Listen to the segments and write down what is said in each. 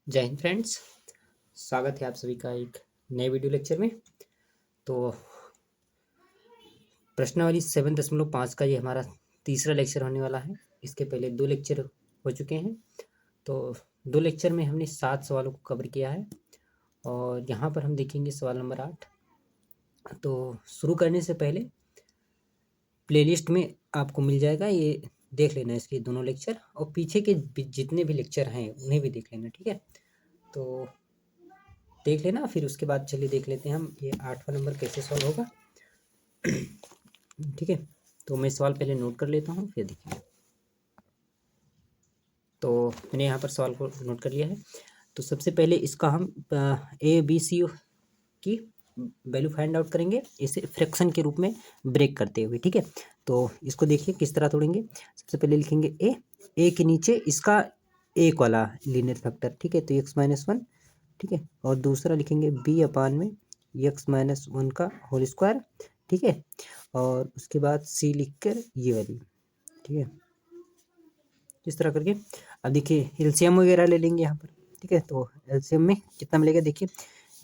जय हिंद फ्रेंड्स। स्वागत है आप सभी का एक नए वीडियो लेक्चर में। तो प्रश्नावली 7.5 का ये हमारा तीसरा लेक्चर होने वाला है। इसके पहले 2 लेक्चर हो चुके हैं। तो 2 लेक्चर में हमने 7 सवालों को कवर किया है और यहाँ पर हम देखेंगे सवाल नंबर 8। तो शुरू करने से पहले प्लेलिस्ट में आपको मिल जाएगा, ये देख लेना इसके दोनों लेक्चर, और पीछे के जितने भी लेक्चर हैं उन्हें भी देख लेना, ठीक है। तो देख लेना, फिर उसके बाद चलिए देख लेते हैं हम ये 8वां नंबर कैसे सॉल्व होगा। ठीक है, तो मैं सवाल पहले नोट कर लेता हूँ, फिर देखिए। तो मैंने यहाँ पर सवाल को नोट कर लिया है। तो सबसे पहले इसका हम ए बी सी की वैल्यू फाइंड आउट करेंगे, इसे फ्रैक्शन के रूप में ब्रेक करते हुए, ठीक है। तो इसको देखिए किस तरह तोड़ेंगे। सबसे पहले लिखेंगे ए के नीचे इसका एक वाला लीनियर फैक्टर, ठीक है, तो x-1, ठीक है। और दूसरा लिखेंगे बी अपान में x-1 का होल स्क्वायर, ठीक है। और उसके बाद सी लिख कर ये वाली, ठीक है, इस तरह करके। अब देखिए एलसीएम वगैरह ले लेंगे यहाँ पर, ठीक है। तो एलसीएम में कितना मिलेगा, देखिए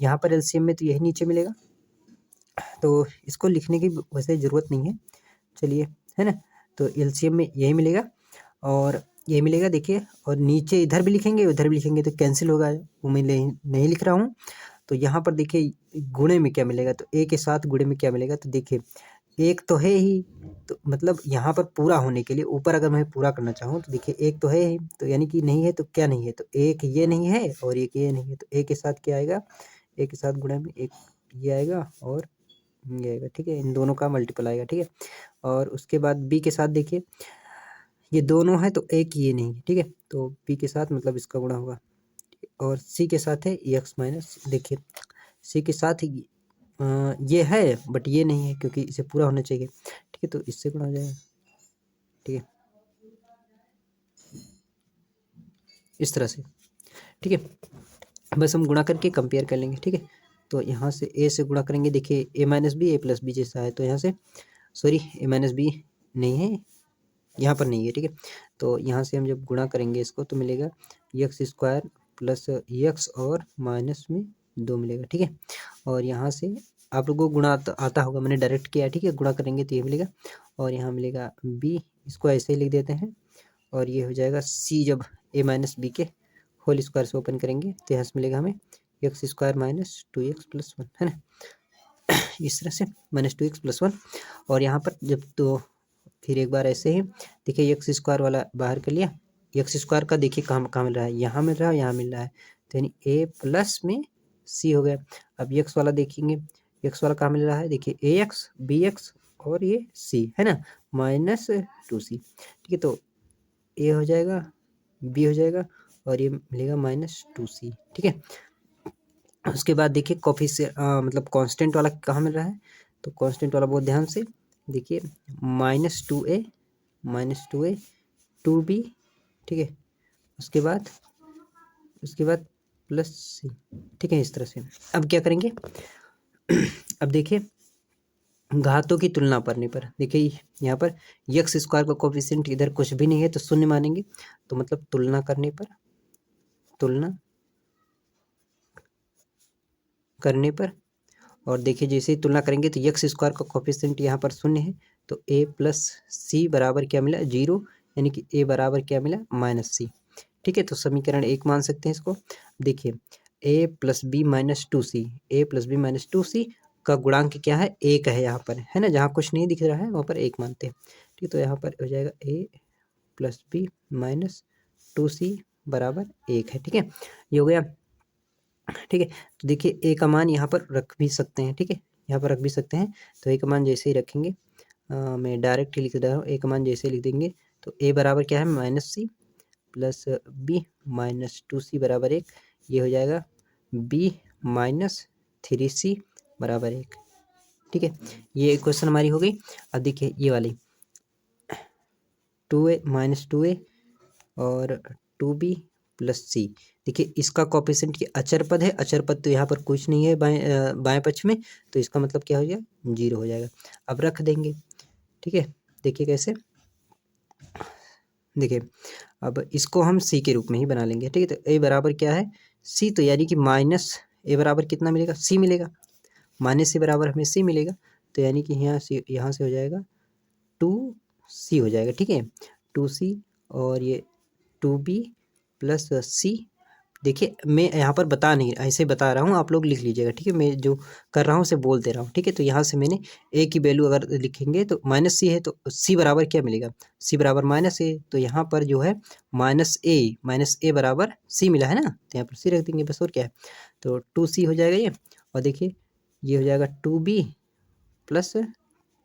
यहाँ पर एलसीएम में तो यही नीचे मिलेगा, तो इसको लिखने की वैसे ज़रूरत नहीं है, चलिए, है ना। तो एलसीएम में यही मिलेगा और ये मिलेगा, देखिए। और नीचे इधर भी लिखेंगे उधर भी लिखेंगे तो कैंसिल होगा, वो मैं नहीं लिख रहा हूँ। तो यहाँ पर देखिए गुणे में क्या मिलेगा, तो ए के साथ गुणे में क्या मिलेगा, तो देखिए एक तो है ही, तो मतलब यहाँ पर पूरा होने के लिए ऊपर अगर मैं पूरा करना चाहूँ तो देखिए एक तो है ही, तो यानी कि नहीं है तो क्या नहीं है, तो एक ये नहीं है और एक ये नहीं है, तो ए के साथ क्या आएगा, ए के साथ गुणे में एक ये आएगा और ये आएगा, ठीक है। इन दोनों का मल्टीपल आएगा, ठीक है। और उसके बाद बी के साथ देखिए ये दोनों है तो एक ये नहीं है, ठीक है। तो बी के साथ मतलब इसका गुणा होगा। और सी के साथ है x-, देखिए सी के साथ ये है बट ये नहीं है क्योंकि इसे पूरा होना चाहिए, ठीक है। तो इससे गुणा हो जाएगा, ठीक है, इस तरह से, ठीक है। बस हम गुणा करके कंपेयर कर लेंगे, ठीक है। तो यहाँ से ए से गुणा करेंगे, देखिए a-b जैसा है, तो यहाँ से सॉरी a-b नहीं है, यहाँ पर नहीं है, ठीक है। तो यहाँ से हम जब गुणा करेंगे इसको तो मिलेगा x² प्लस x और माइनस में 2 मिलेगा, ठीक है। और यहाँ से आप लोगों को गुणा आता होगा, मैंने डायरेक्ट किया है, ठीक है। गुणा करेंगे तो ये मिलेगा और यहाँ मिलेगा b, इसको ऐसे ही लिख देते हैं। और ये हो जाएगा c, जब a-b के होल स्क्वायर से ओपन करेंगे तो यहाँ से मिलेगा हमें x² माइनस 2x प्लस 1, है ना, इस तरह से माइनस 2x प्लस 1। और यहाँ पर जब तो फिर एक बार ऐसे ही देखिए x² वाला बाहर कर लिया, x² का देखिए कहाँ कहाँ मिल रहा है, यहाँ मिल रहा है, यहाँ मिल रहा है, तो यानी a प्लस में c हो गया। अब x वाला देखेंगे, x वाला कहाँ मिल रहा है, देखिए ax bx और ये c, है ना, -2c, ठीक है। तो a हो जाएगा, b हो जाएगा और ये मिलेगा -2c, ठीक है। उसके बाद देखिए मतलब कांस्टेंट वाला कहाँ मिल रहा है, तो कांस्टेंट वाला बहुत ध्यान से देखिए, -2a 2b, ठीक है। उसके बाद प्लस सी, ठीक है, इस तरह से। अब क्या करेंगे अब देखिए घातों की तुलना करने पर देखिए यहाँ पर x² का कोफिशिएंट इधर कुछ भी नहीं है तो शून्य मानेंगे, तो मतलब तुलना करने पर और देखिए जैसे ही तुलना करेंगे तो x² का कोफिशिएंट यहाँ पर शून्य है, तो a प्लस सी बराबर क्या मिला, 0, यानी कि a बराबर क्या मिला, -c, ठीक है। तो समीकरण 1 मान सकते हैं इसको। देखिए a plus B minus two C का गुणांक क्या है, 1 है यहाँ पर, है ना, जहाँ कुछ नहीं दिख रहा है वहाँ पर 1 मानते हैं, ठीक है। तो यहाँ पर हो जाएगा a plus B minus 2c बराबर 1 है, ठीक है, ये हो गया, ठीक है। तो देखिए ए का मान यहाँ पर रख भी सकते हैं, ठीक है, यहाँ पर रख भी सकते हैं। तो ए का मान जैसे ही रखेंगे, मैं डायरेक्ट ही लिख दे रहा हूँ, ए का मान जैसे लिख देंगे तो ए बराबर क्या है, -c प्लस बी -2c बराबर 1, ये हो जाएगा b -3c बराबर 1, ठीक है। ये क्वेश्चन हमारी हो गई। अब देखिए ये वाली 2a और 2b प्लस सी, देखिए इसका कोफिशिएंट की अचर पद है, अचर पद तो यहाँ पर कुछ नहीं है बाएं पक्ष में, तो इसका मतलब क्या हो जाएगा, 0 हो जाएगा। अब रख देंगे, ठीक है, देखिए कैसे, देखिए अब इसको हम सी के रूप में ही बना लेंगे, ठीक है। तो ए बराबर क्या है, सी, तो यानी कि माइनस ए बराबर कितना मिलेगा, सी मिलेगा, माइनस सी बराबर हमें सी मिलेगा। तो यानी कि यहाँ से हो जाएगा 2c हो जाएगा, ठीक है, 2c, और ये 2b प्लस सी। देखिए मैं यहाँ पर बता नहीं, ऐसे बता रहा हूँ, आप लोग लिख लीजिएगा, ठीक है। मैं जो कर रहा हूँ उसे बोल दे रहा हूँ, ठीक है। तो यहाँ से मैंने ए की वैल्यू अगर लिखेंगे तो माइनस सी है, तो सी बराबर क्या मिलेगा, सी बराबर माइनस ए। तो यहाँ पर जो है माइनस ए बराबर सी मिला है ना, तो यहाँ पर सी रख देंगे बस, और क्या है। तो 2c हो जाएगा ये, और देखिए ये हो जाएगा 2b प्लस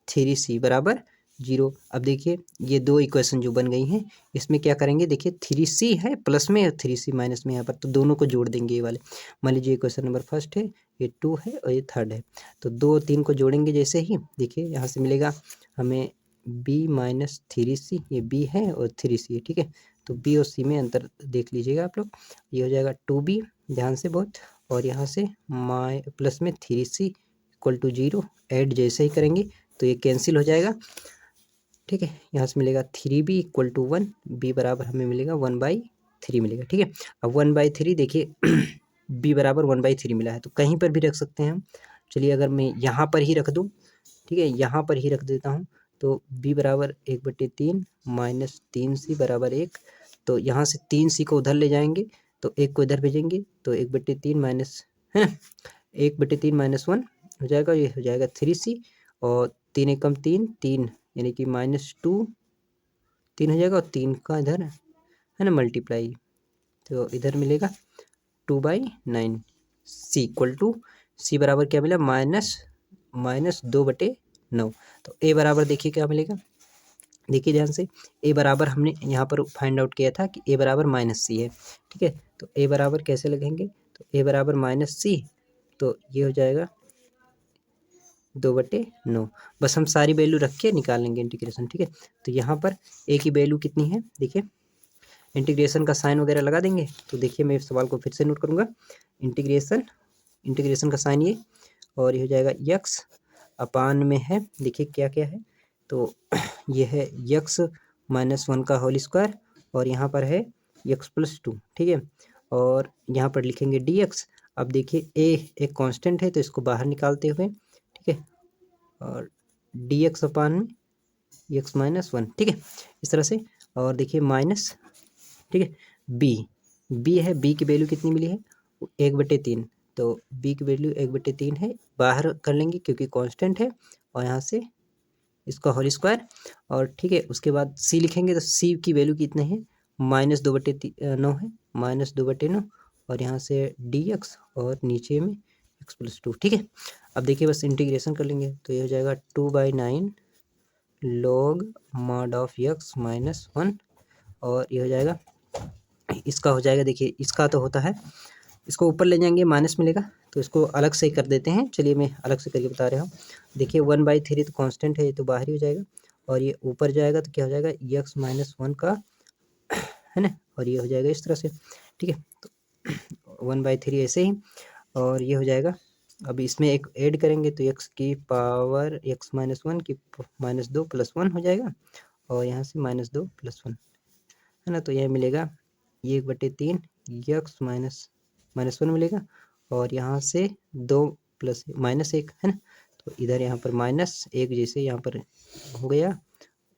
3c बराबर 0। अब देखिए ये दो इक्वेशन जो बन गई हैं, इसमें क्या करेंगे, देखिए 3c है प्लस में और 3c माइनस में यहाँ पर, तो दोनों को जोड़ देंगे ये वाले। मान लीजिए इक्वेशन नंबर फर्स्ट है, ये 2 है और ये थर्ड है, तो 2 और 3 को जोड़ेंगे जैसे ही, देखिए यहाँ से मिलेगा हमें b माइनस 3c, ये b है और 3c है, ठीक है। तो b और c में अंतर देख लीजिएगा आप लोग, ये हो जाएगा 2b, ध्यान से बहुत, और यहाँ से प्लस में 3c इक्वल टू 0, ऐड जैसे ही करेंगे तो ये कैंसिल हो जाएगा, ठीक है। यहाँ से मिलेगा 3b इक्वल टू 1, b बराबर हमें मिलेगा 1/3 मिलेगा, ठीक है। अब 1/3 देखिए b बराबर 1/3 मिला है, तो कहीं पर भी रख सकते हैं हम। चलिए अगर मैं यहाँ पर ही रख दूँ, ठीक है, यहाँ पर ही रख देता हूँ, तो b बराबर 1/3 माइनस 3c बराबर 1। तो यहाँ से 3c को उधर ले जाएंगे तो 1 को इधर भेजेंगे, तो 1/3 माइनस, है ना, 1/3 माइनस 1 हो जाएगा, ये हो जाएगा 3c, और 3 एकम 3, 3 यानी कि -2 3 हो जाएगा, और 3 का इधर है ना मल्टीप्लाई, तो इधर मिलेगा 2/9, सी इक्वल टू, सी बराबर क्या मिला, -2/9। तो ए बराबर देखिए क्या मिलेगा, देखिए ध्यान से, ए बराबर हमने यहाँ पर फाइंड आउट किया था कि ए बराबर -c है, ठीक है। तो ए बराबर कैसे लगेंगे, तो ए बराबर -c, तो ये हो जाएगा 2/9। बस हम सारी वैल्यू रख के निकाल लेंगे इंटीग्रेशन, ठीक है। तो यहाँ पर ए की वैल्यू कितनी है, देखिए इंटीग्रेशन का साइन वगैरह लगा देंगे। तो देखिए मैं इस सवाल को फिर से नोट करूँगा, इंटीग्रेशन का साइन ये, और ये हो जाएगा यक्स अपान में है, देखिए क्या क्या है, तो ये है यक्स -1 का होल स्क्वायर, और यहाँ पर है यक्स प्लस 2, ठीक है, और यहाँ पर लिखेंगे dx। अब देखिए ए एक कांस्टेंट है, तो इसको बाहर निकालते हुए, ठीक है, और dx अपान में x -1, ठीक है, इस तरह से। और देखिए माइनस, ठीक है, b है, b की वैल्यू कितनी मिली है, 1/3, तो b की वैल्यू 1/3 है, बाहर कर लेंगे क्योंकि कांस्टेंट है, और यहाँ से इसका होल स्क्वायर, और ठीक है, उसके बाद c लिखेंगे, तो c की वैल्यू कितने हैं, -2/9 है, -2/9, और यहाँ से dx, और नीचे में x प्लस 2, ठीक है। अब देखिए बस इंटीग्रेशन कर लेंगे, तो ये हो जाएगा 2/9 log mod ऑफ x -1, और ये हो जाएगा, इसका हो जाएगा, देखिए इसका तो होता है, इसको ऊपर ले जाएंगे माइनस मिलेगा, तो इसको अलग से कर देते हैं, चलिए मैं अलग से करके बता रहा हूँ। देखिए 1/3 तो कांस्टेंट है, ये तो बाहर ही हो जाएगा, और ये ऊपर जाएगा तो क्या हो जाएगा, x -1 का, है ना, और ये हो जाएगा इस तरह से, ठीक है। तो 1/3 ऐसे ही, और ये हो जाएगा, अब इसमें एक ऐड करेंगे तो x की पावर x -1 की -2 + 1 हो जाएगा, और यहाँ से -2 + 1, है ना, तो यह मिलेगा ये 1/3 यक्स -1 मिलेगा, और यहाँ से 2 प्लस -1 है ना, तो इधर यहाँ पर -1 जैसे यहाँ पर हो गया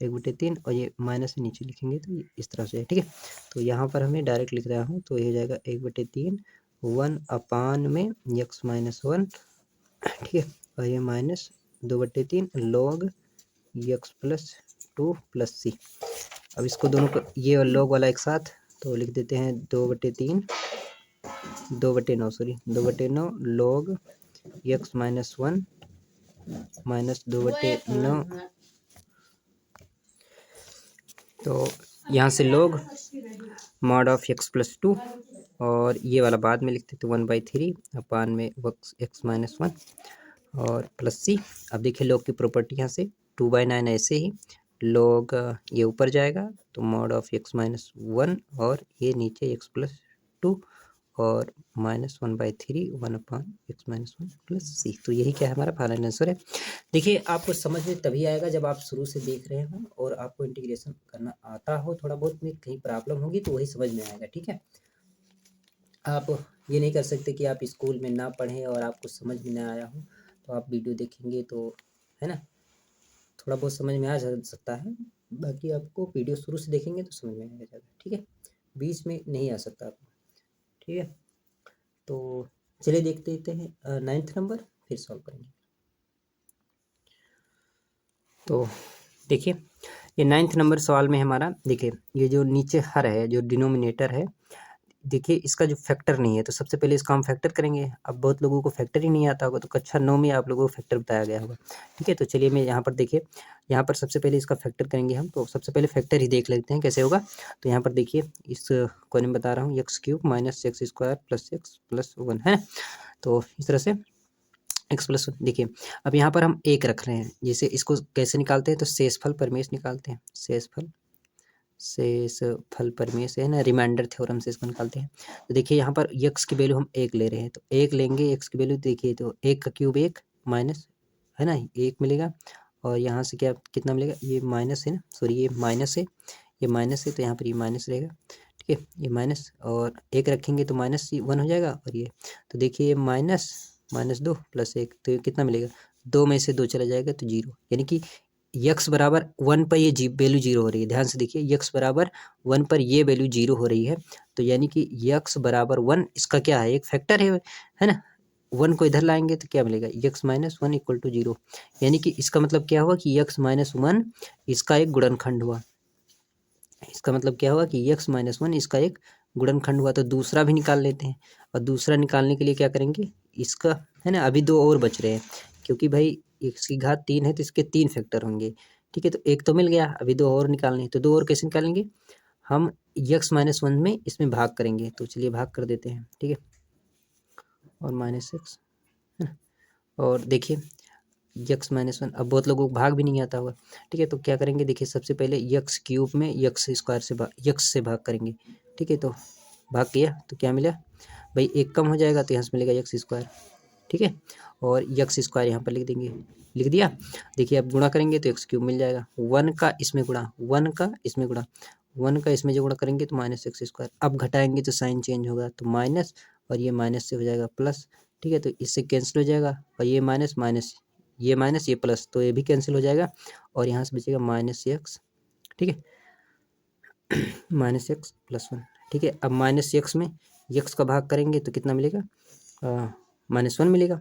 1/3, और ये माइनस से नीचे लिखेंगे तो ये इस तरह से है, ठीक है। तो यहाँ पर हमें डायरेक्ट लिख रहा हूँ, तो ये हो जाएगा 1/3 1 अपान में x -1, ठीक है, और ये -2/3 log x प्लस 2 + c। अब इसको दोनों को, ये और log वाला एक साथ, तो लिख देते हैं 2/9 log x -1 -2/9, तो यहाँ से log mod of x plus 2, और ये वाला बाद में लिखते थे 1/3 अपान में x -1 और प्लस c। अब देखिए log की प्रॉपर्टी यहाँ से 2/9 ऐसे ही, log ये ऊपर जाएगा तो mod ऑफ x -1, और ये नीचे x प्लस 2, और -1/3 1/x-1 प्लस c। तो यही क्या है हमारा फाइनल आंसर है। देखिए आपको समझ में तभी आएगा जब आप शुरू से देख रहे हो और आपको इंटीग्रेशन करना आता हो, थोड़ा बहुत में कहीं प्रॉब्लम होगी तो वही समझ में आएगा, ठीक है। आप ये नहीं कर सकते कि आप स्कूल में ना पढ़ें और आपको समझ में ना आया हो तो आप वीडियो देखेंगे तो, है ना, थोड़ा बहुत समझ में आ सकता है, बाकी आपको वीडियो शुरू से देखेंगे तो समझ में आएगा ज़्यादा, ठीक है, बीच में नहीं आ सकता आपको, ठीक है। तो चलिए देखते हैं 9th नंबर, फिर सॉल्व करेंगे। तो देखिए ये 9th नंबर सवाल में हमारा, देखिए ये जो नीचे हर है, जो डिनोमिनेटर है, देखिए इसका जो फैक्टर नहीं है, तो सबसे पहले इसका हम फैक्टर करेंगे। अब बहुत लोगों को फैक्टर ही नहीं आता होगा, तो कक्षा 9 में आप लोगों को फैक्टर बताया गया होगा, ठीक है। तो चलिए मैं यहाँ पर देखिए, यहाँ पर सबसे पहले इसका फैक्टर करेंगे हम। तो सबसे पहले फैक्टर ही देख लेते हैं कैसे होगा। तो यहाँ पर देखिए इस को मैं बता रहा हूँ, x³ - x² + x + 1 है। तो इस तरह से x + 1, देखिए अब यहाँ पर हम 1 रख रहे हैं। जैसे इसको कैसे निकालते हैं, तो शेषफल परमेश निकालते हैं। शेषफल परमेश है ना, रिमाइंडर थ्योरम से इसको निकालते हैं। तो देखिए यहाँ पर x की वैल्यू हम 1 ले रहे हैं, तो 1 लेंगे x की वैल्यू, देखिए तो 1 का क्यूब 1 माइनस, है ना, 1 मिलेगा। और यहाँ से क्या कितना मिलेगा, ये माइनस है ना, सॉरी ये माइनस है, ये माइनस है, तो यहाँ पर ये माइनस रहेगा, ठीक है, ये माइनस, और 1 रखेंगे तो -1 हो जाएगा। और ये तो देखिए ये -2 + 1, तो ये कितना मिलेगा, 2 में से 2 चला जाएगा तो 0, यानी कि x बराबर 1 पर ये वैल्यू 0 हो रही है। ध्यान से देखिए x बराबर 1 पर ये वैल्यू 0 हो रही है, तो यानी कि x बराबर 1 इसका क्या है, एक फैक्टर है ना। 1 को इधर लाएंगे तो क्या मिलेगा, x - 1 = 0, यानी कि इसका मतलब क्या हुआ कि x - 1 इसका एक गुणनखंड हुआ। इसका मतलब क्या हुआ कि x - 1 इसका एक गुणनखंड हुआ। तो दूसरा भी निकाल लेते हैं, और दूसरा निकालने के लिए क्या करेंगे, इसका, है ना, अभी 2 और बच रहे हैं, क्योंकि भाई x की घात 3 है तो इसके 3 फैक्टर होंगे, ठीक है। तो एक तो मिल गया, अभी 2 और निकालने हैं। तो 2 और कैसे निकालेंगे, हम x - 1 में इसमें भाग करेंगे। तो चलिए भाग कर देते हैं, ठीक है, और -x, है ना। और देखिए x - 1, अब बहुत लोगों को भाग भी नहीं आता होगा, ठीक है। तो क्या करेंगे, देखिए सबसे पहले x³ में x से भाग करेंगे, ठीक है। तो भाग किया तो क्या मिला भाई, 1 कम हो जाएगा तो यहाँ से मिलेगा x², ठीक है। और x² यहाँ पर लिख देंगे, लिख दिया। देखिए अब गुणा करेंगे तो x³ मिल जाएगा, 1 का इसमें गुणा, 1 का इसमें गुणा, 1 का इसमें जो गुणा करेंगे तो -x²। अब घटाएंगे तो साइन चेंज होगा, तो माइनस, और ये माइनस से हो जाएगा प्लस, ठीक है। तो इससे कैंसिल हो जाएगा, और ये माइनस माइनस, ये माइनस ये प्लस, तो ये भी कैंसिल हो जाएगा, और यहाँ से बचेगा -x, ठीक है, -x + 1, ठीक है। अब -x में x का भाग करेंगे तो कितना मिलेगा, -1 मिलेगा,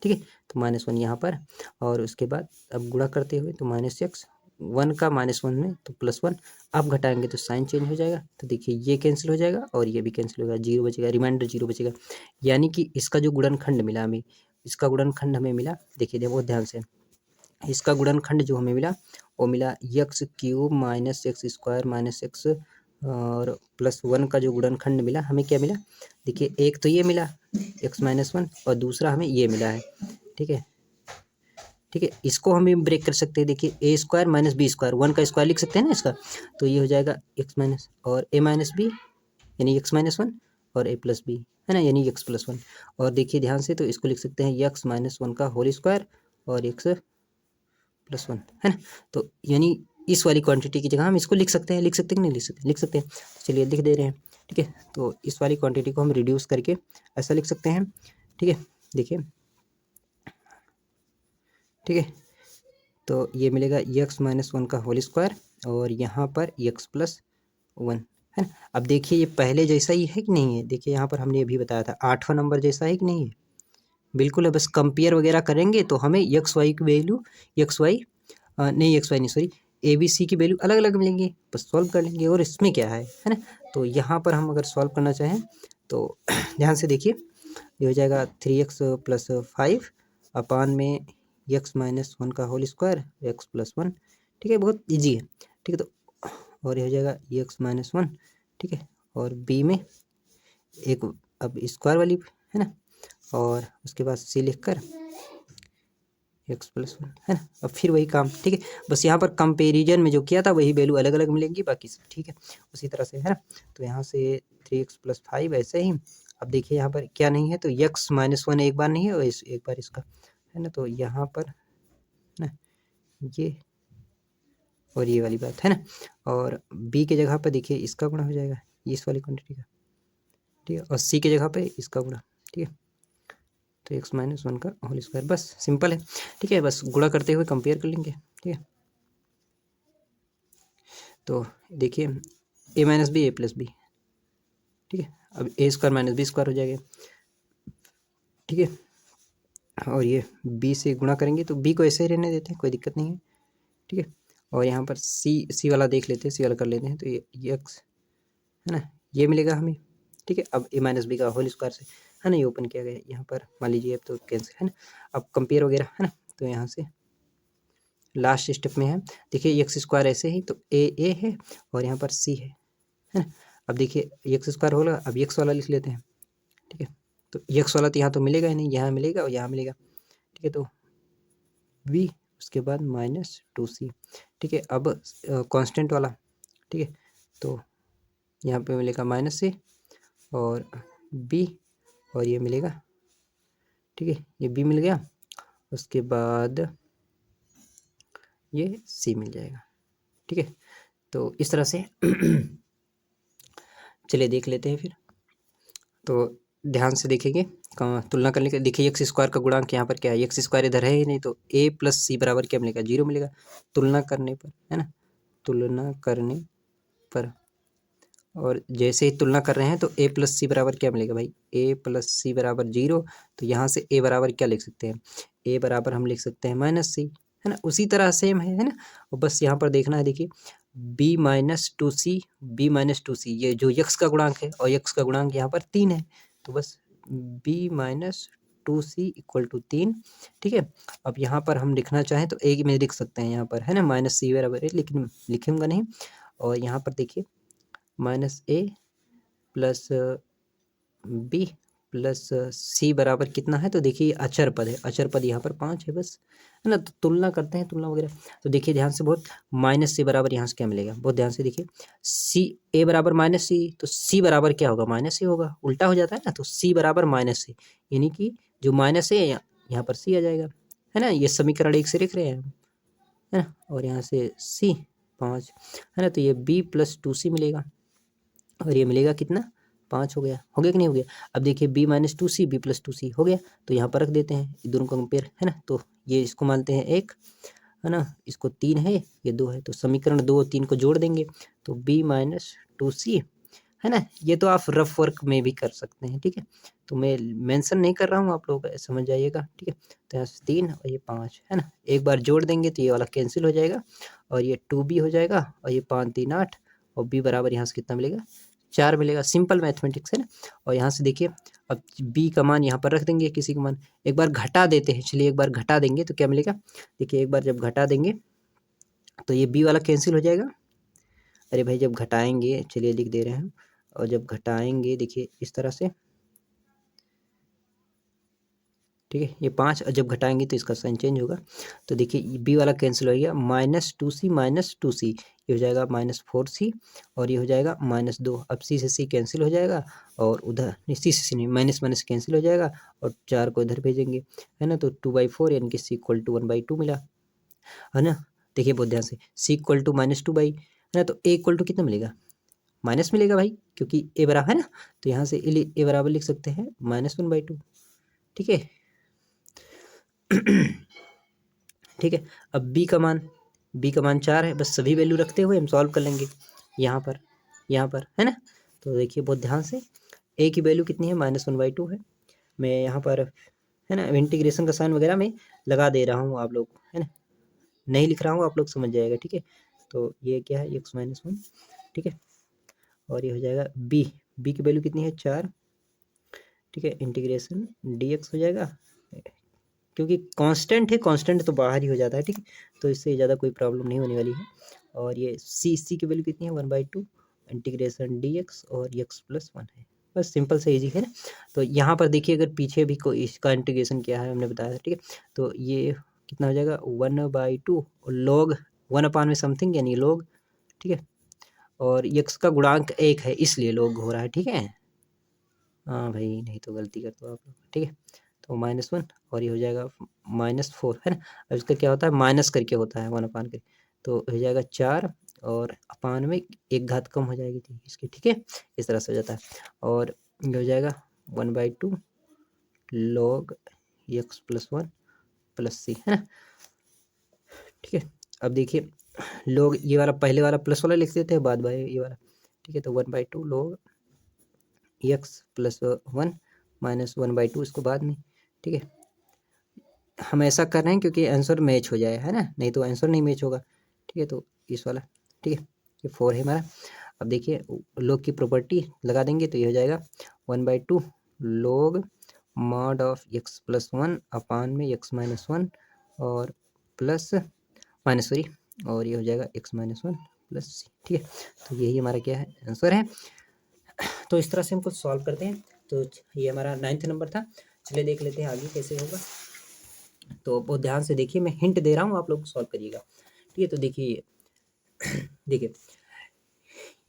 ठीक है। तो -1 यहाँ पर, और उसके बाद अब गुणा करते हुए तो -x, 1 का -1 में तो +1, अब घटाएंगे तो साइन चेंज हो जाएगा। तो देखिए ये कैंसिल हो जाएगा और ये भी कैंसिल होगा, 0 बचेगा, रिमाइंडर 0 बचेगा। यानी कि इसका जो गुणनखंड मिला हमें, इसका गुणनखंड हमें मिला, देखिए बहुत ध्यान से, इसका गुणनखंड जो हमें मिला वो मिला x³ - x² - x और +1 का जो गुणनखंड मिला हमें क्या मिला, देखिए एक तो ये मिला x - 1, और दूसरा हमें ये मिला है, ठीक है, ठीक है। इसको हम ब्रेक कर सकते हैं, देखिए a² - b², 1 का स्क्वायर लिख सकते हैं ना इसका, तो ये हो जाएगा x माइनस और a - b, यानी x - 1 और a + b, है ना, यानी x + 1। और देखिए ध्यान से, तो इसको लिख सकते हैं x - 1 का होल स्क्वायर और x + 1, है ना। तो यानी इस वाली क्वांटिटी की जगह हम इसको लिख सकते हैं, लिख सकते हैं कि नहीं लिख सकते, लिख सकते हैं। चलिए लिख दे रहे हैं, ठीक है। तो इस वाली क्वांटिटी को हम रिड्यूस करके ऐसा लिख सकते हैं, ठीक है, देखिए, ठीक है। तो ये मिलेगा x - 1 का होल स्क्वायर और यहाँ पर x + 1, है ना। अब देखिए ये पहले जैसा ही है कि नहीं है, देखिए यहाँ पर हमने अभी बताया था 8वां नंबर जैसा है कि नहीं है, बिल्कुल है। बस कंपेयर वगैरह करेंगे तो हमें एक्स वाई की वैल्यू, एक्स वाई नहीं सॉरी, ए बी सी की वैल्यू अलग अलग मिलेंगी, बस सॉल्व कर लेंगे। और इसमें क्या है ना, तो यहाँ पर हम अगर सॉल्व करना चाहें तो ध्यान से देखिए, ये हो जाएगा 3x + 5 अपान में x - 1 का होल स्क्वायर x + 1, ठीक है, बहुत ईजी है, ठीक है। तो और ये हो जाएगा x - 1, ठीक है, और b में एक अब स्क्वायर वाली, है ना, और उसके बाद c लिख कर x + 1, है ना। अब फिर वही काम, ठीक है, बस यहाँ पर कंपेरिजन में जो किया था वही वैल्यू अलग अलग मिलेंगी, बाकी सब ठीक है उसी तरह से, है ना। तो यहाँ से 3x + 5 ऐसे ही, अब देखिए यहाँ पर क्या नहीं है, तो x-1 एक बार नहीं है और एक बार इसका है ना, तो यहाँ पर ना ये और ये वाली बात है ना, और b के जगह पर देखिए इसका गुणा हो जाएगा इस वाली क्वांटिटी का, ठीक है, और c के जगह पे इसका गुणा, ठीक है, तो x-1 का होल स्क्वायर, बस सिंपल है, ठीक है, बस गुणा करते हुए कंपेयर कर लेंगे, ठीक है। तो देखिए a-b a+b, ठीक है, अब a² - b² हो जाएगा, ठीक है, और ये b से गुणा करेंगे तो b को ऐसे ही रहने देते हैं, कोई दिक्कत नहीं है, ठीक है, और यहाँ पर c वाला देख लेते हैं, c वाला कर लेते हैं, तो ये x है ना, ये मिलेगा हमें, ठीक है। अब a-b का होल स्क्वायर से है ना ये ओपन किया गया, यहाँ पर मान लीजिए अब तो कैंसिल है ना, अब कंपेयर वगैरह है ना, तो यहाँ से लास्ट स्टेप में है, देखिए x² ऐसे ही, तो a है और यहाँ पर c है ना। अब देखिए x² होगा, अब x वाला लिख लेते हैं, ठीक है, तो x वाला तो यहाँ तो मिलेगा ही नहीं, यहाँ मिलेगा और यहाँ मिलेगा, ठीक है, तो v उसके बाद -2c, ठीक है। अब कांस्टेंट वाला, ठीक है, तो यहाँ पे मिलेगा -c और b और ये मिलेगा, ठीक है, ये b मिल गया, उसके बाद ये c मिल जाएगा, ठीक है। तो इस तरह से चलिए देख लेते हैं फिर, तो ध्यान से देखेंगे, तुलना करने के, देखिए x² का गुणांक यहाँ पर क्या है, x² इधर है ही नहीं, तो a + c बराबर क्या मिलेगा, 0 मिलेगा, तुलना करने पर है ना, तुलना करने पर, और जैसे ही तुलना कर रहे हैं तो a + c बराबर क्या मिलेगा भाई, a + c बराबर 0, तो यहाँ से a बराबर क्या लिख सकते हैं, a बराबर हम लिख सकते हैं -c, है ना, उसी तरह सेम है ना, और बस यहाँ पर देखना है, देखिए b-2c ये जो x का गुणांक है और x का गुणांक यहाँ पर 3 है, तो बस b-2c = 3, ठीक है। अब यहाँ पर हम लिखना चाहें तो एक में लिख सकते हैं यहाँ पर है ना, -c बराबर है, लेकिन लिखूंगा नहीं, और यहाँ पर देखिए -a + b + c बराबर कितना है, तो देखिए अचर पद है, अचर पद यहाँ पर 5 है, बस है ना। तो तुलना करते हैं, तुलना वगैरह, तो देखिए ध्यान से बहुत, -c बराबर यहाँ से क्या मिलेगा, बहुत ध्यान से देखिए, c a बराबर -c, तो c बराबर क्या होगा, -c होगा, उल्टा हो जाता है ना, तो c बराबर -c, यानी कि जो माइनस है यहाँ पर c आ जाएगा, है ना, ये समीकरण 1 से लिख रहे हैं, है ना, और यहाँ से c 5 है ना, तो ये b + 2c मिलेगा, और ये मिलेगा कितना, 5 हो गया, हो गया कि नहीं हो गया। अब देखिए b-2c b + 2c हो गया, तो यहाँ पर रख देते हैं, ये दोनों का कंपेयर है ना, तो ये इसको मानते हैं 1 है ना, इसको 3 है, ये 2 है, तो समीकरण 2 और 3 को जोड़ देंगे, तो b-2c है ना, ये तो आप रफ वर्क में भी कर सकते हैं, ठीक है, तो मैं मेंशन नहीं कर रहा हूँ, आप लोग समझ जाइएगा, ठीक है। तो यहाँ से 3 और ये 5 है ना, एक बार जोड़ देंगे तो ये वाला कैंसिल हो जाएगा, और ये 2b हो जाएगा, और ये 5 3 8, और b बराबर यहाँ से कितना मिलेगा, 4 मिलेगा, सिंपल मैथमेटिक्स है ना। और यहाँ से देखिए अब b का मान यहाँ पर रख देंगे, किसी का मान एक बार घटा देते हैं, चलिए एक बार घटा देंगे तो क्या मिलेगा, देखिए एक बार जब घटा देंगे तो ये b वाला कैंसिल हो जाएगा, अरे भाई जब घटाएंगे, चलिए लिख दे रहे हैं, और जब घटाएंगे देखिए इस तरह से, ठीक है, ये 5, और जब घटाएंगे तो इसका साइन चेंज होगा, तो देखिए b वाला कैंसिल हो गया, -2c ये हो जाएगा -4c, और ये हो जाएगा -2, अब c से c कैंसिल हो जाएगा, और उधर c से नहीं, माइनस कैंसिल हो जाएगा, और 4 को इधर भेजेंगे, है ना, तो 2/4 यानी कि c = 1/2 मिला, है ना। देखिए बहुत ध्यान से, c = -2 है ना, तो a = कितना मिलेगा, माइनस मिलेगा भाई, क्योंकि a बराबर है ना, तो यहाँ से a बराबर लिख सकते हैं -1/2, ठीक है। ठीक है, अब b का मान 4 है, बस सभी वैल्यू रखते हुए हम सॉल्व कर लेंगे, यहाँ पर है ना। तो देखिए बहुत ध्यान से, a की वैल्यू कितनी है, -1/2 है, मैं यहाँ पर है ना इंटीग्रेशन का साइन वगैरह में लगा दे रहा हूँ, आप लोग है ना, नहीं लिख रहा हूँ, आप लोग समझ जाएगा, ठीक है। तो ये क्या है, x-1, ठीक है, और ये हो जाएगा b की वैल्यू कितनी है, 4, ठीक है, इंटीग्रेशन dx हो जाएगा, क्योंकि कांस्टेंट है, कांस्टेंट तो बाहर ही हो जाता है, ठीक है, तो इससे ज़्यादा कोई प्रॉब्लम नहीं होने वाली है। और ये c की वैल्यू कितनी है, 1/2 इंटीग्रेशन dx, और x + 1 है, बस सिंपल से इजी है ना। तो यहाँ पर देखिए अगर पीछे भी कोई इसका इंटीग्रेशन क्या है हमने बताया था, ठीक है, तो ये कितना हो जाएगा, 1/2 log 1 में समथिंग यानी log, ठीक है, और x का गुणांक 1 है इसलिए log हो रहा है, ठीक है, हाँ भाई, नहीं तो गलती कर दो आप लोग, ठीक है। तो -1 और ये हो जाएगा -4, है ना। अब इसका क्या होता है, माइनस करके होता है 1 अपान करके, तो हो जाएगा 4 और अपान में एक घात कम हो जाएगी थी इसकी, ठीक है। इस तरह से हो जाता है और ये हो जाएगा 1/2 log x + 1 + c, है ना, ठीक है। अब देखिए लोग ये वाला पहले वाला प्लस वाला लिख देते हैं, बाद में ये वाला, ठीक है। तो 1/2 log x + 1 - 1/2 इसको बाद में, ठीक है। हम ऐसा कर रहे हैं क्योंकि आंसर मैच हो जाए, है ना, नहीं तो आंसर नहीं मैच होगा, ठीक है। तो इस वाला, ठीक है, ये 4 है हमारा। अब देखिए log की प्रॉपर्टी लगा देंगे तो ये हो जाएगा 1/2 log mod ऑफ x + 1 अपान में x - 1 और प्लस माइनस, सॉरी, और ये हो जाएगा x - 1 + c, ठीक है। तो यही हमारा क्या है, आंसर है। तो इस तरह से हम कुछ सॉल्व करते हैं। तो ये हमारा 9th नंबर था। चलिए देख लेते हैं आगे कैसे होगा। तो बहुत ध्यान से देखिए, मैं हिंट दे रहा हूँ, आप लोग सॉल्व करिएगा, ठीक है। तो देखिए देखिए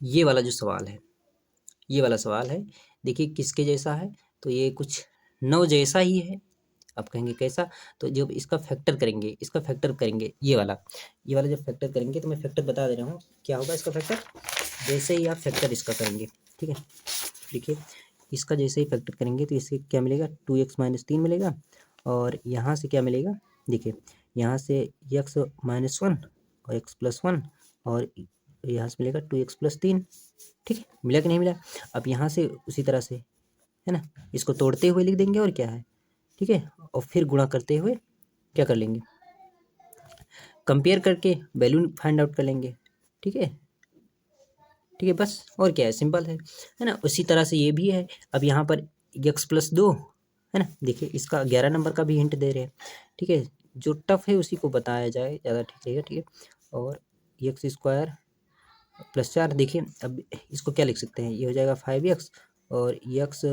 ये वाला जो सवाल है, ये वाला सवाल है, देखिए किसके जैसा है। तो ये कुछ 9 जैसा ही है। आप कहेंगे कैसा, तो जब इसका फैक्टर करेंगे, इसका फैक्टर करेंगे, ये वाला जब फैक्टर करेंगे, तो मैं फैक्टर बता दे रहा हूँ क्या होगा इसका फैक्टर। जैसे ही आप फैक्टर इसका करेंगे, ठीक है, देखिए इसका जैसे ही फैक्टर करेंगे तो इससे क्या मिलेगा, 2x - 3 मिलेगा। और यहाँ से क्या मिलेगा, देखिए यहाँ से x - 1 और x + 1 और यहाँ से मिलेगा 2x + 3, ठीक है। मिला कि नहीं मिला। अब यहाँ से उसी तरह से, है ना, इसको तोड़ते हुए लिख देंगे और क्या है, ठीक है। और फिर गुणा करते हुए क्या कर लेंगे, कंपेयर करके वैल्यू फाइंड आउट कर लेंगे, ठीक है, ठीक है। बस और क्या है, सिंपल है ना। उसी तरह से ये भी है। अब यहाँ पर x + 2, है ना, देखिए इसका 11 नंबर का भी हिंट दे रहे हैं, ठीक है। जो टफ है उसी को बताया जाए ज़्यादा ठीक रहेगा, ठीक है। और x² + 4, देखिए अब इसको क्या लिख सकते हैं, ये हो जाएगा 5x और x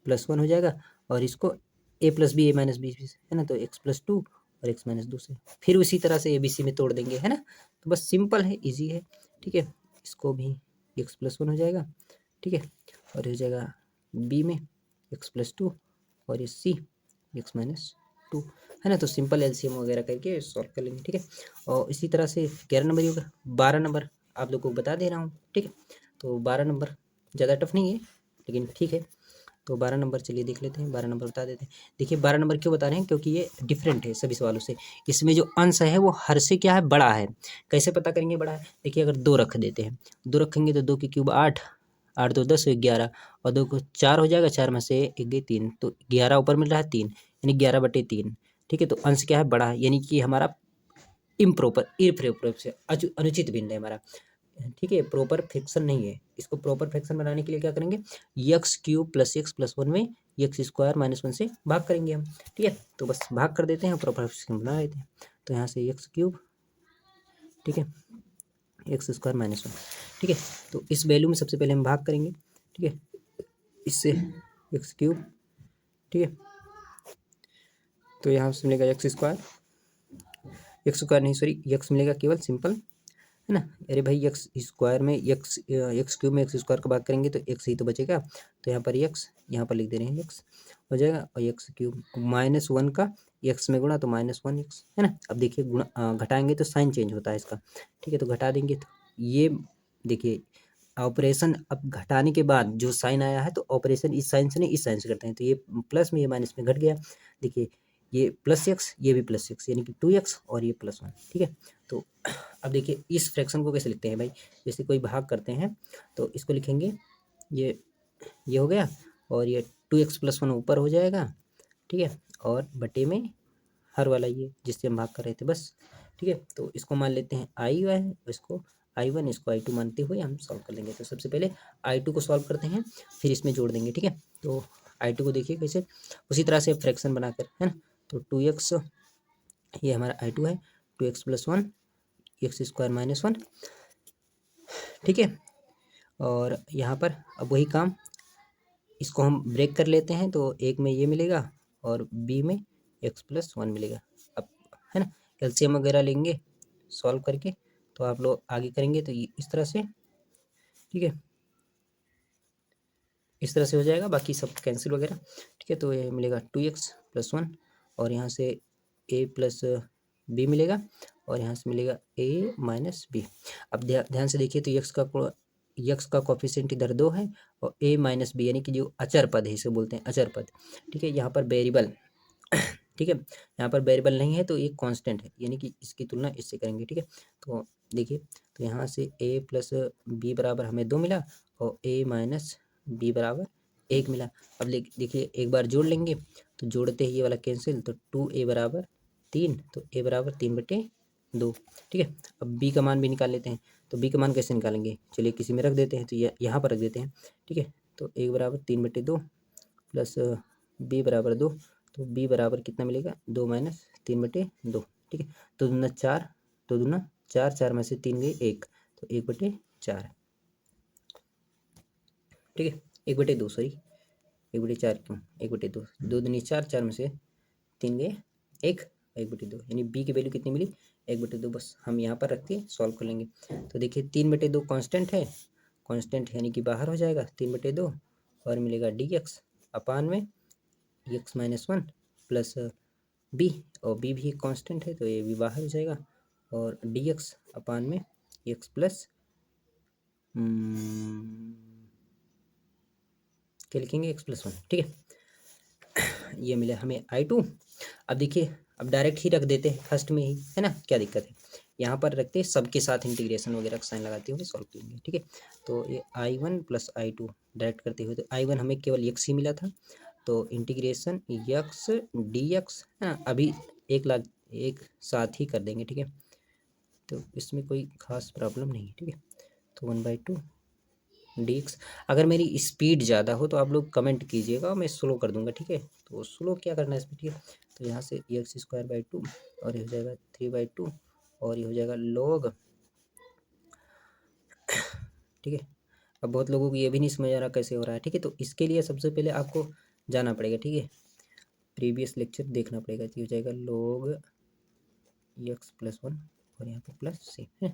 + 1 हो जाएगा और इसको a + b a - b है ना, तो x + 2 और x - 2 से फिर उसी तरह से ABC में तोड़ देंगे, है ना। तो बस सिंपल है, इजी है, ठीक है। इसको भी x + 1 हो जाएगा, ठीक है, और हो जाएगा b में x + 2 और ये c x - 2, है ना। तो सिंपल LCM वगैरह करके सॉल्व कर लेंगे, ठीक है। और इसी तरह से 11 नंबर ही होगा। 12 नंबर आप लोग को बता दे रहा हूँ, ठीक है। तो 12 नंबर ज़्यादा टफ नहीं है लेकिन ठीक है। तो 12 नंबर चलिए देख लेते हैं, 12 नंबर बता देते हैं। देखिए 12 नंबर क्यों बता रहे हैं, क्योंकि ये डिफरेंट है सभी सवालों से। इसमें जो अंश है वो हर से क्या है, बड़ा है। कैसे पता करेंगे बड़ा है, देखिए अगर 2 रख देते हैं, 2 रखेंगे तो 2 की क्यूब 8, 8 2 10 11 और 2 को 4 हो जाएगा, 4 में से 1 गई 3, तो 11 ऊपर मिल रहा है 3, यानी 11/3, ठीक है। तो अंश क्या है, बड़ा है, यानी कि हमारा इम्प्रॉपर इरप्रोपर से अनुचित भिन्न है हमारा, ठीक है। प्रॉपर फ्रैक्शन नहीं है। इसको प्रॉपर फ्रैक्शन बनाने के लिए क्या करेंगे, x³ + x + 1 में x² - 1 से भाग करेंगे हम, ठीक है। तो बस भाग कर देते हैं, प्रॉपर फ्रैक्शन बना लेते हैं। तो यहाँ से x³, ठीक है, x² - 1, ठीक है। तो इस वैल्यू में सबसे पहले हम भाग करेंगे, ठीक है, इससे x³, ठीक है। तो यहाँ से मिलेगा x² नहीं, सॉरी, x मिलेगा केवल सिंपल, है ना। अरे भाई x² में x³ में x² का भाग करेंगे तो x ही तो बचेगा। तो यहाँ पर x, यहाँ पर लिख दे रहे हैं x हो जाएगा, और x³ -1 का x में गुणा तो -1x, है ना। अब देखिए गुणा घटाएंगे तो साइन चेंज होता है इसका, ठीक है। तो घटा देंगे तो ये देखिए ऑपरेशन, अब घटाने के बाद जो साइन आया है तो ऑपरेशन इस साइन से नहीं इस साइन से करते हैं, तो ये प्लस में ये माइनस में घट गया। देखिए ये +x, ये भी +x, यानी कि 2x और ये +1, ठीक है। तो अब देखिए इस फ्रैक्शन को कैसे लिखते हैं भाई, जैसे कोई भाग करते हैं तो इसको लिखेंगे, ये हो गया और ये 2x + 1 ऊपर हो जाएगा, ठीक है, और बटे में हर वाला ये जिससे हम भाग कर रहे थे, बस, ठीक है। तो इसको मान लेते हैं I1, इसको I1, इसको I2 मानते हुए हम सॉल्व कर लेंगे। तो सबसे पहले I2 को सॉल्व करते हैं, फिर इसमें जोड़ देंगे, ठीक है। तो I2 को देखिए कैसे, उसी तरह से फ्रैक्शन बनाकर, है ना। तो 2x, ये हमारा I2 है, 2x + 1 x² - 1, ठीक है। और यहाँ पर अब वही काम, इसको हम ब्रेक कर लेते हैं तो एक में ये मिलेगा और बी में x + 1 मिलेगा। अब है ना, LCM वगैरह लेंगे सॉल्व करके, तो आप लोग आगे करेंगे तो इस तरह से, ठीक है। इस तरह से हो जाएगा, बाकी सब कैंसिल वगैरह, ठीक है। तो ये मिलेगा 2x+1 और यहाँ से a+b मिलेगा और यहाँ से मिलेगा a-b। अब ध्यान से देखिए तो यक्स का कोफिशिएंट इधर 2 है और a-b यानी कि जो अचर पद है, इसे बोलते हैं अचर पद, ठीक है। यहाँ पर वेरिएबल ठीक है, यहाँ पर वेरिएबल नहीं है तो ये कांस्टेंट है, यानी कि इसकी तुलना इससे करेंगे, ठीक है। तो देखिए तो यहाँ से a+b बराबर हमें 2 मिला और a-b बराबर 1 मिला। अब देखिए एक बार जोड़ लेंगे तो जोड़ते ही ये वाला कैंसिल, तो 2a बराबर 3, तो a बराबर 3/2, ठीक है। अब b का मान भी निकाल लेते हैं, तो b का मान कैसे निकालेंगे, चलिए किसी में रख देते हैं, तो यहाँ पर रख देते हैं, ठीक है। तो a बराबर 3/2 प्लस b बराबर 2, तो b बराबर कितना मिलेगा, 2 - 3/2, ठीक है। 2 दूना 4, 2 दूना 4, 4 में से 3 गई 1, तो 1/4, ठीक है। 1/2 सॉरी, 1/4 क्यों, 1/2, 2 दूनी 4, 4 में से 3 गए 1, 1/2, यानी b की वैल्यू कितनी मिली, 1/2। बस हम यहाँ पर रख के सॉल्व कर लेंगे। तो देखिए 3/2 कांस्टेंट है, कांस्टेंट यानी कि बाहर हो जाएगा 3/2 और मिलेगा dx अपान में x-1 प्लस b, और b भी एक कांस्टेंट है तो ये भी बाहर हो जाएगा और dx अपान में x प्लस क्या लिखेंगे, x+1, ठीक है। ये मिला हमें I2। अब देखिए अब डायरेक्ट ही रख देते हैं फर्स्ट में ही, है ना, क्या दिक्कत है, यहाँ पर रखते हैं सबके साथ इंटीग्रेशन वगैरह का साइन लगाते हुए सॉल्व करेंगे, ठीक है। तो ये I1 + I2 डायरेक्ट करते हुए, तो I1 हमें केवल x ही मिला था, तो इंटीग्रेशन x dx, है ना, अभी एक साथ ही कर देंगे, ठीक है। तो इसमें कोई खास प्रॉब्लम नहीं है, ठीक है। तो 1/2 dx। अगर मेरी स्पीड ज़्यादा हो तो आप लोग कमेंट कीजिएगा, मैं स्लो कर दूंगा, ठीक है। तो स्लो क्या करना है इसमें, ठीक है। तो यहाँ से x²/2 और ये हो जाएगा 3/2 और ये हो जाएगा log, ठीक है। अब बहुत लोगों को ये भी नहीं समझ आ रहा कैसे हो रहा है, ठीक है। तो इसके लिए सबसे पहले आपको जाना पड़ेगा, ठीक है, प्रीवियस लेक्चर देखना पड़ेगा। तो हो जाएगा log x+1 और यहाँ पर प्लस c है,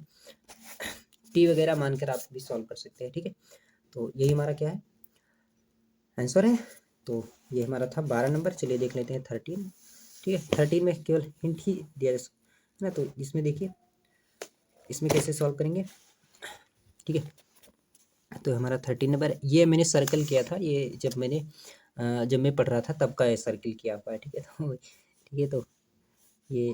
t वगैरह मानकर आप भी सॉल्व कर सकते हैं, ठीक है। तो यही हमारा क्या है, आंसर है। तो ये हमारा था 12 नंबर। चलिए देख लेते हैं 13, ठीक है। 13 में केवल हिंट ही दिया है ना, तो इसमें देखिए इसमें कैसे सॉल्व करेंगे, ठीक है। तो हमारा 13 नंबर, ये मैंने सर्कल किया था, ये जब मैं पढ़ रहा था तब का ये सर्कल किया हुआ है, ठीक है। तो ठीक है, तो ये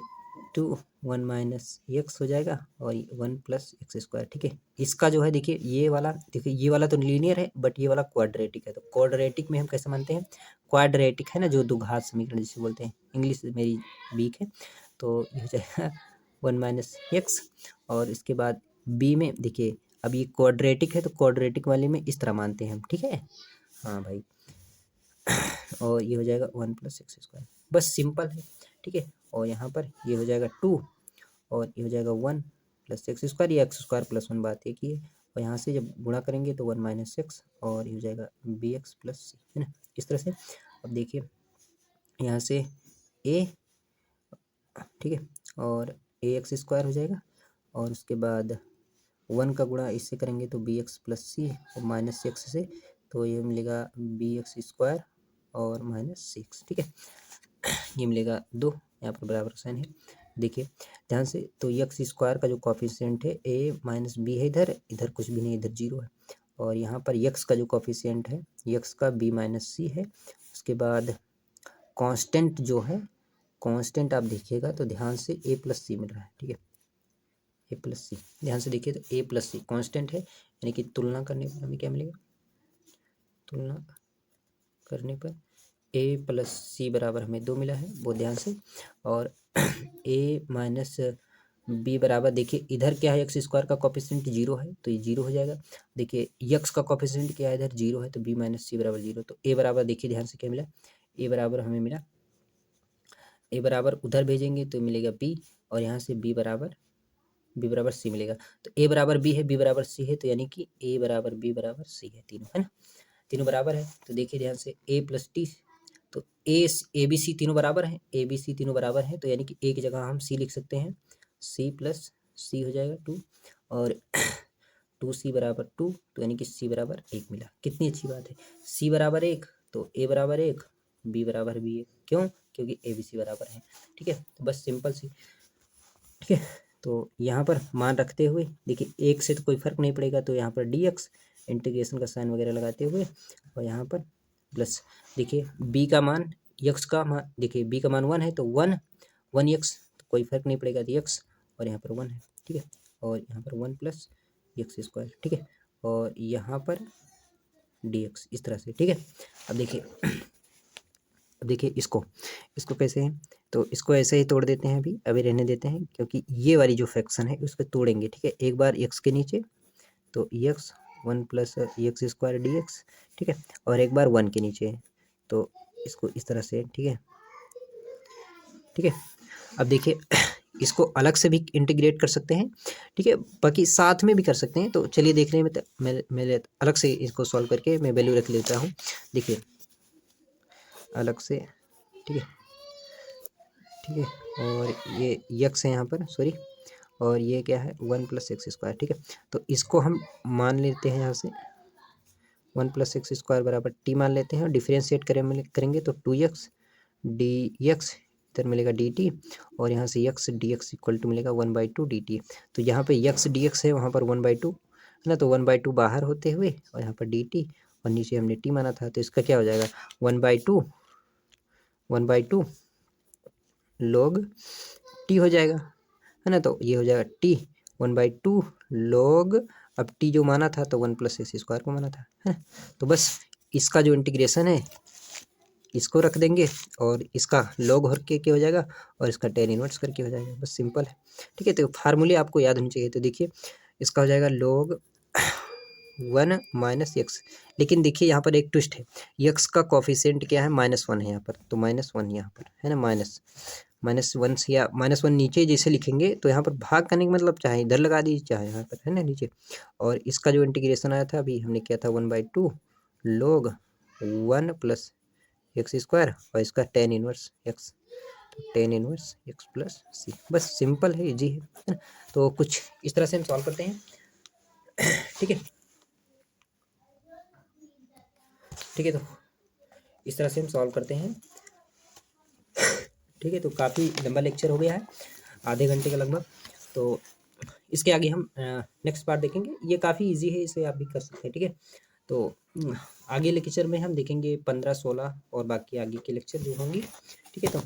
2 1 - x हो जाएगा और 1 + x², ठीक है। इसका जो है देखिए ये वाला, देखिए ये वाला तो लीनियर है बट ये वाला क्वाड्रेटिक है। तो क्वाड्रेटिक में हम कैसे मानते हैं, क्वाड्रेटिक है ना, जो द्विघात समीकरण जिसे बोलते हैं, इंग्लिश मेरी वीक है, तो ये हो जाएगा 1 - x और इसके बाद b में देखिए अब ये क्वाड्रेटिक है तो क्वाड्रेटिक वाले में इस तरह मानते हैं हम, ठीक है। हाँ भाई, और ये हो जाएगा 1 + x², बस सिंपल है, ठीक है। और यहाँ पर ये हो जाएगा 2 और ये हो जाएगा 1 + x², या x²+1 बात एक ही है। और यहाँ से जब गुणा करेंगे तो 1 - x और ये हो जाएगा bx + c, है ना, इस तरह से। अब देखिए यहाँ से a, ठीक है, और ax² हो जाएगा और उसके बाद 1 का गुणा इससे करेंगे तो bx + c और -x से, तो ये मिलेगा bx² और -6, ठीक है। ये मिलेगा 2, यहाँ पर बराबर साइन है, देखिए ध्यान से। तो x² का जो कॉफिशिएंट है a - b है, इधर इधर कुछ भी नहीं, इधर 0 है। और यहाँ पर x का जो कॉफिशिएंट है x का b - c है। उसके बाद कांस्टेंट जो है, कांस्टेंट आप देखिएगा तो ध्यान से a + c मिल रहा है, ठीक है, a + c, ध्यान से देखिए तो a + c कांस्टेंट है, यानी कि तुलना करने पर हमें क्या मिलेगा, तुलना करने पर a + c बराबर हमें 2 मिला है, वो ध्यान से। और a - b बराबर देखिए इधर क्या है, x² का कॉफिशिएंट 0 है तो ये 0 हो जाएगा। देखिए x का कॉफिशिएंट क्या है, इधर 0 है तो b - c बराबर 0। तो a बराबर देखिए ध्यान से क्या मिला, a बराबर हमें मिला, a बराबर उधर भेजेंगे तो मिलेगा b और यहाँ से b बराबर c मिलेगा। तो a बराबर b है, b बराबर c है, तो यानी कि a बराबर b बराबर c है, तीनों, है ना, तीनों बराबर है। तो देखिए ध्यान से a + t, तो a b c तीनों बराबर हैं, a b c तीनों बराबर हैं, तो यानी कि एक जगह हम c लिख सकते हैं, c + c हो जाएगा 2 और 2c बराबर 2, तो यानी कि c बराबर 1 मिला। कितनी अच्छी बात है, c बराबर 1 तो a बराबर 1, b बराबर भी 1। क्यों? क्योंकि a b c बराबर है। ठीक है, तो बस सिंपल सी। ठीक है, तो यहाँ पर मान रखते हुए देखिए 1 से तो कोई फर्क नहीं पड़ेगा, तो यहाँ पर dx इंटीग्रेशन का साइन वगैरह लगाते हुए और यहाँ पर प्लस देखिए b का मान x का मान, देखिए b का मान 1 है तो 1x, तो कोई फर्क नहीं पड़ेगा तो x, और यहाँ पर 1 है। ठीक है, और यहाँ पर 1 प्लस एक्स स्क्वायर। ठीक है, और यहाँ पर dx इस तरह से। ठीक है, अब देखिए इसको कैसे है, तो इसको ऐसे ही तोड़ देते हैं, अभी रहने देते हैं, क्योंकि ये वाली जो फ्रैक्शन है उसको तोड़ेंगे। ठीक है, एक बार x के नीचे तो x 1 plus x square D x. ठीक है, और एक बार 1 के नीचे तो इसको इस तरह से। ठीक है, ठीक है, अब देखिए इसको अलग से भी इंटीग्रेट कर सकते हैं। ठीक है, बाकी साथ में भी कर सकते हैं। तो चलिए देखने में मैं अलग से इसको सॉल्व करके मैं वैल्यू रख लेता हूँ। देखिए अलग से। ठीक है, ठीक है, और ये यक्स है यहाँ पर, सॉरी, और ये क्या है 1 प्लस एक्स स्क्वायर। ठीक है, तो इसको हम मान लेते हैं यहाँ से 1 प्लस एक्स स्क्वायर बराबर टी मान लेते हैं, और डिफ्रेंशिएट करेंगे तो 2x dx इधर मिलेगा dt, और यहाँ से x dx इक्वल टू मिलेगा 1/2 dt। तो यहाँ पे x dx है, वहाँ पर 1/2 है ना, तो 1/2 बाहर होते हुए और यहाँ पर dt, और नीचे हमने t माना था, तो इसका क्या हो जाएगा 1/2 log t हो जाएगा, है ना। तो ये हो जाएगा t 1/2 log, अब t जो माना था तो 1 प्लस एक्स स्क्वायर को माना था, है। तो बस इसका जो इंटीग्रेशन है इसको रख देंगे, और इसका log हर के हो जाएगा, और इसका tan इनवर्स करके हो जाएगा। बस सिंपल है। ठीक है, तो फार्मूले आपको याद होनी चाहिए। तो देखिए इसका हो जाएगा log 1 माइनस एक्स, लेकिन देखिए यहाँ पर एक ट्विस्ट है, एक्स का कोफिशिएंट क्या है -1 है यहाँ पर, तो -1 यहाँ पर है ना, -1 से या -1 नीचे जैसे लिखेंगे तो यहाँ पर भाग करने का मतलब चाहे इधर लगा दीजिए चाहे यहाँ पर, है ना, नीचे। और इसका जो इंटीग्रेशन आया था अभी हमने किया था 1/2 log 1 प्लस एक्स स्क्वायर, और इसका tan inverse X, tan inverse X plus C. बस सिंपल है, इजी है ना। तो कुछ इस तरह से हम सॉल्व करते हैं। ठीक है, ठीक है, तो इस तरह से हम सॉल्व करते हैं। ठीक है, तो काफ़ी लंबा लेक्चर हो गया है, आधे घंटे का लगभग। तो इसके आगे हम नेक्स्ट पार्ट देखेंगे, ये काफ़ी इजी है, इसे आप भी कर सकते हैं। ठीक है, तो आगे लेक्चर में हम देखेंगे 15, 16 और बाकी आगे के लेक्चर जो होंगे। ठीक है, तो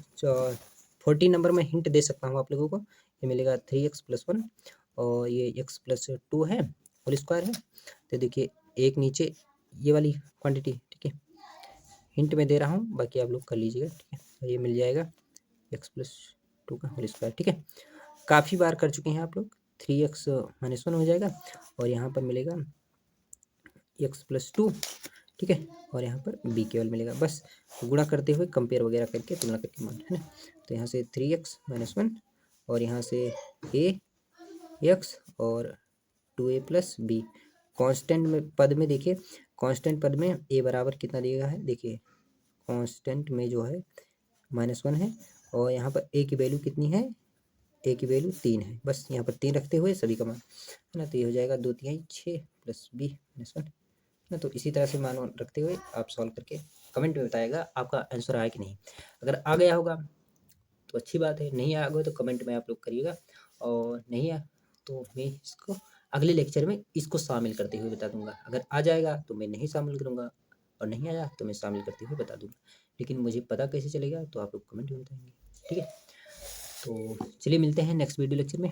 14 नंबर में हिंट दे सकता हूँ आप लोगों को, ये मिलेगा 3x + 1, और ये x + 2 है, होल स्क्वायर है। तो देखिए एक नीचे ये वाली क्वांटिटी, ठीक है, हिंट में दे रहा हूँ, बाकी आप लोग कर लीजिएगा। ठीक है, तो ये मिल जाएगा x + 2 का होल स्क्वायर। ठीक है, काफ़ी बार कर चुके हैं आप लोग, 3x - 1 हो जाएगा, और यहाँ पर मिलेगा x + 2। ठीक है, और यहाँ पर b केवल मिलेगा, बस गुणा करते हुए कंपेयर वगैरह करके तुलना करके मान, है ना। तो यहाँ से 3x - 1, और यहाँ से ax और 2a + b। कांस्टेंट में पद में देखिए, कांस्टेंट पद में a बराबर कितना दिया है, देखिए कांस्टेंट में जो है -1 है, और यहाँ पर a की वैल्यू कितनी है, a की वैल्यू 3 है। बस यहाँ पर 3 रखते हुए सभी का मान, है ना। तो ये हो जाएगा 2×3 6 + b - 1 ना। तो इसी तरह से मान रखते हुए आप सॉल्व करके कमेंट में बताएगा आपका आंसर आया कि नहीं। अगर आ गया होगा तो अच्छी बात है, नहीं आया होगा तो कमेंट में आप लोग करिएगा, और नहीं आया तो मैं इसको अगले लेक्चर में इसको शामिल करते हुए बता दूंगा। अगर आ जाएगा तो मैं नहीं शामिल करूँगा, और नहीं आया तो मैं शामिल करते हुए बता दूंगा। लेकिन मुझे पता कैसे चलेगा, तो आप लोग कमेंट में बताएंगे। ठीक है, तो चलिए मिलते हैं नेक्स्ट वीडियो लेक्चर में।